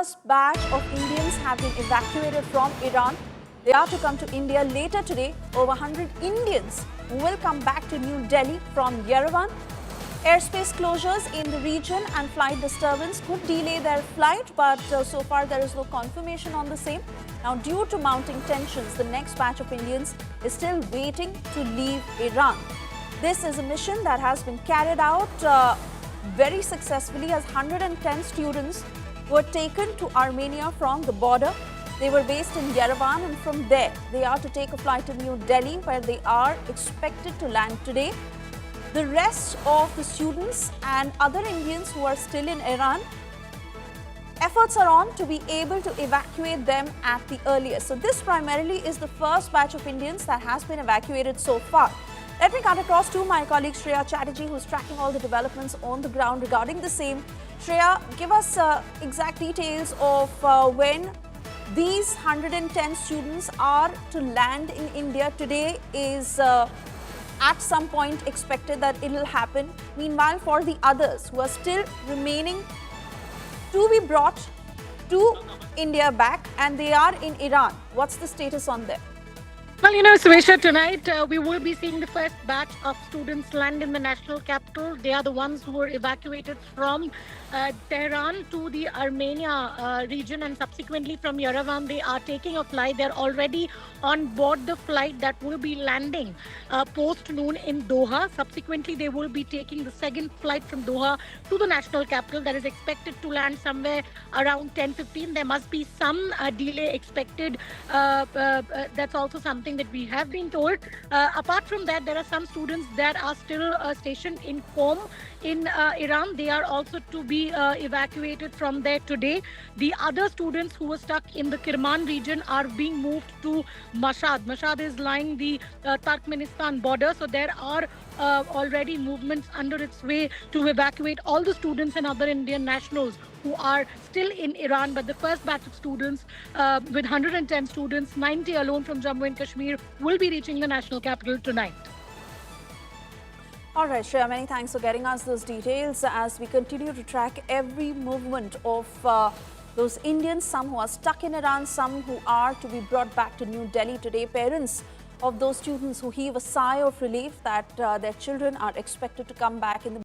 first batch of Indians have been evacuated from Iran. They are to come to India later today. Over 100 Indians will come back to New Delhi from Yerevan. Airspace closures in the region and flight disturbance could delay their flight, but so far there is no confirmation on the same. Now, due to mounting tensions, the next batch of Indians is still waiting to leave Iran. This is a mission that has been carried out very successfully, as 110 students were taken to Armenia from the border. They were based in Yerevan, and from there they are to take a flight to New Delhi, where they are expected to land today. The rest of the students and other Indians who are still in Iran, efforts are on to be able to evacuate them at the earliest. So this primarily is the first batch of Indians that has been evacuated so far. Let me cut across to my colleague Shreya Chatterjee, who's tracking all the developments on the ground regarding the same. Shreya, give us exact details of when these 110 students are to land in India today. Is at some point expected that it will happen. Meanwhile, for the others who are still remaining to be brought to India back, and they are in Iran, what's the status on them? Well, Swesha, tonight we will be seeing the first batch of students land in the national capital. They are the ones who were evacuated from Tehran to the Armenia region, and subsequently from Yerevan they are taking a flight. They're already on board the flight that will be landing post-noon in Doha. Subsequently, they will be taking the second flight from Doha to the national capital that is expected to land somewhere around 10:15. There must be some delay expected. That's also something that we have been told. Apart from that, there are some students that are still stationed in Qom in Iran. They are also to be evacuated from there today. The other students who were stuck in the Kirman region are being moved to Mashhad. Mashhad is lying the Turkmenistan border, so there are already movements under its way to evacuate all the students and other Indian nationals who are still in Iran. But the first batch of students, with 110 students, 90 alone from Jammu and Kashmir, will be reaching the national capital tonight. All right, Shreya, many thanks for getting us those details as we continue to track every movement of those Indians, some who are stuck in Iran, some who are to be brought back to New Delhi today. Parents of those students who heave a sigh of relief that their children are expected to come back in the